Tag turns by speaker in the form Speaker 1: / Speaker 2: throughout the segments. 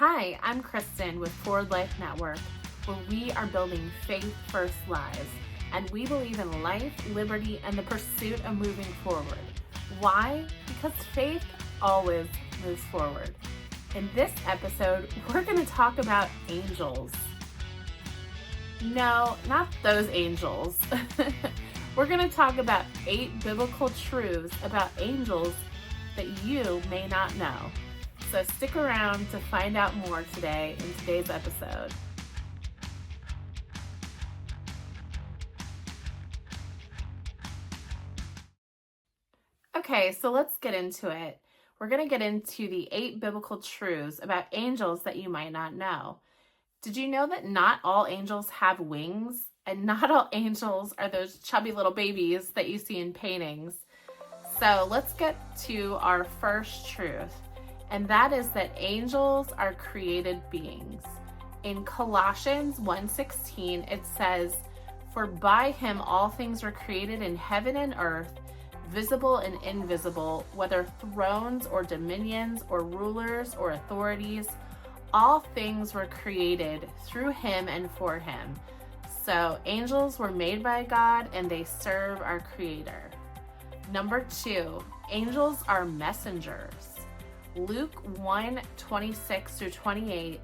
Speaker 1: Hi, I'm Kristen with Forward Life Network, where we are building faith-first lives, and we believe in life, liberty, and the pursuit of moving forward. Why? Because faith always moves forward. In this episode, we're going to talk about angels. No, not those angels. We're going to talk about 8 biblical truths about angels that you may not know. So stick around to find out more today in today's episode. Okay, so let's get into it. We're going to get into the 8 biblical truths about angels that you might not know. Did you know that not all angels have wings? And not all angels are those chubby little babies that you see in paintings. So let's get to our first truth. And that is that angels are created beings. In Colossians 1:16, it says, "For by him all things were created in heaven and earth, visible and invisible, whether thrones or dominions or rulers or authorities, all things were created through him and for him." So angels were made by God and they serve our Creator. Number 2, angels are messengers. Luke 1:26-28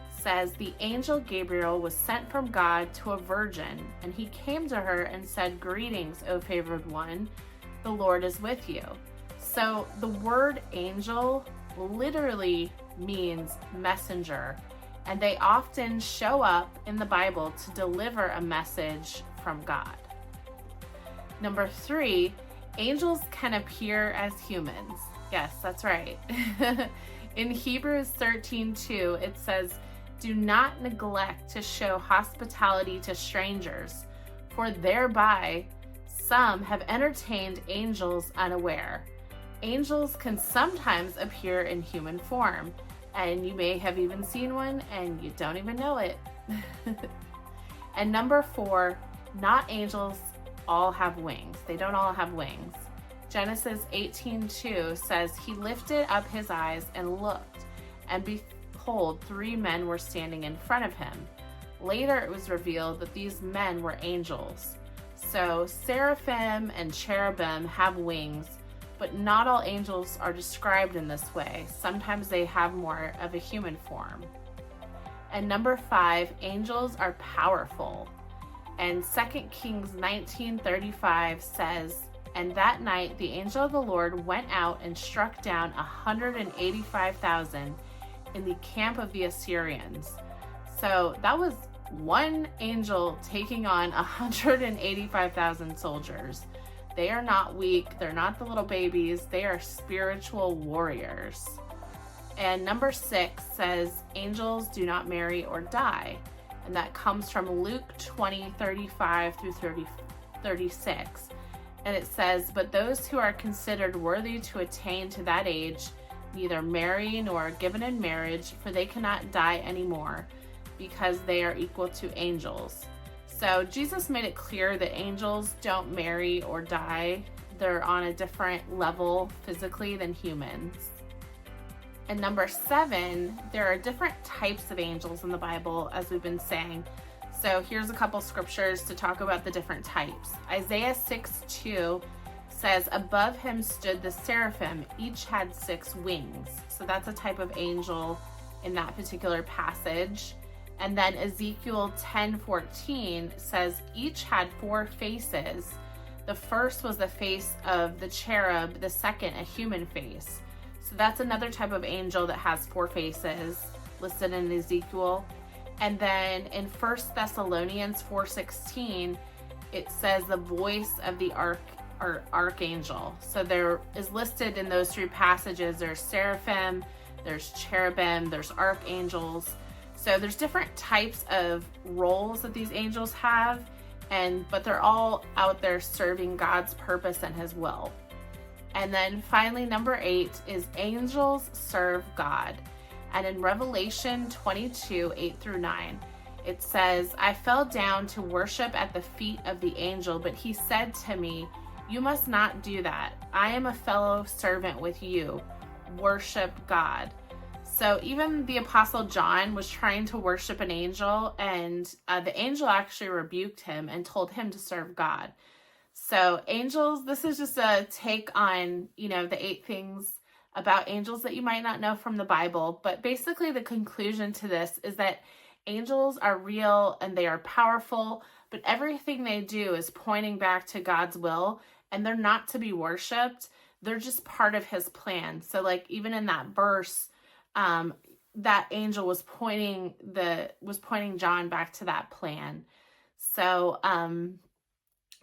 Speaker 1: says, "The angel Gabriel was sent from God to a virgin, and he came to her and said, 'Greetings, O favored one, the Lord is with you.'" So the word angel literally means messenger, and they often show up in the Bible to deliver a message from God. Number 3, angels can appear as humans. Yes, that's right. In Hebrews 13:2, it says, "Do not neglect to show hospitality to strangers, for thereby some have entertained angels unaware." Angels can sometimes appear in human form, and you may have even seen one and you don't even know it. And number 4, not angels all have wings. They don't all have wings. Genesis 18:2 says, "He lifted up his eyes and looked, and behold, 3 men were standing in front of him." Later it was revealed that these men were angels. So seraphim and cherubim have wings, but not all angels are described in this way. Sometimes they have more of a human form. And number 5, angels are powerful. And 2 Kings 19:35 says, "And that night the angel of the Lord went out and struck down 185,000 in the camp of the Assyrians." So that was one angel taking on 185,000 soldiers. They are not weak. They're not the little babies. They are spiritual warriors. And number 6 says, angels do not marry or die. And that comes from Luke 20:35-36. And it says, "But those who are considered worthy to attain to that age neither marry nor are given in marriage, for they cannot die anymore, because they are equal to angels." So Jesus made it clear that angels don't marry or die. They're on a different level physically than humans. And number 7, there are different types of angels in the Bible, as we've been saying. So here's a couple scriptures to talk about the different types. Isaiah 6:2 says, "Above him stood the seraphim, each had 6 wings." So that's a type of angel in that particular passage. And then Ezekiel 10:14 says, "Each had 4 faces. The first was the face of the cherub, the second a human face." So that's another type of angel that has 4 faces listed in Ezekiel. And then in 1 Thessalonians 4:16, it says the voice of the archangel. So there is listed in those 3 passages, there's seraphim, there's cherubim, there's archangels. So there's different types of roles that these angels have, but they're all out there serving God's purpose and his will. And then finally, number 8 is angels serve God. And in Revelation 22:8-9, it says, "I fell down to worship at the feet of the angel, but he said to me, 'You must not do that. I am a fellow servant with you. Worship God.'" So even the Apostle John was trying to worship an angel, and the angel actually rebuked him and told him to serve God. So angels, this is just a take on, the 8 things about angels that you might not know from the Bible. But basically the conclusion to this is that angels are real and they are powerful, but everything they do is pointing back to God's will, and they're not to be worshiped. They're just part of his plan. So like even in that verse, that angel was pointing John back to that plan. So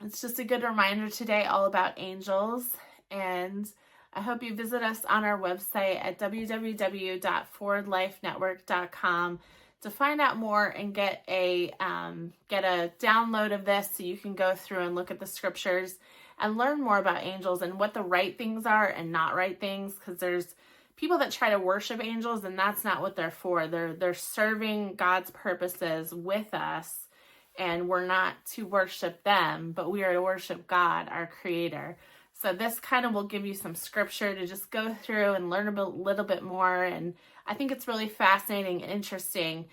Speaker 1: it's just a good reminder today all about angels. And I hope you visit us on our website at www.forwardlifenetwork.com to find out more and get a download of this so you can go through and look at the scriptures and learn more about angels and what the right things are and not right things, because there's people that try to worship angels, and that's not what they're for. They're serving God's purposes with us, and we're not to worship them, but we are to worship God, our creator. So this kind of will give you some scripture to just go through and learn a little bit more, and I think it's really fascinating and interesting.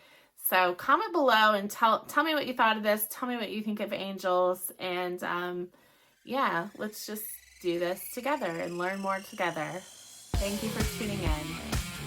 Speaker 1: So comment below and tell me what you thought of this. Tell me what you think of angels, and let's just do this together and learn more together. Thank you for tuning in.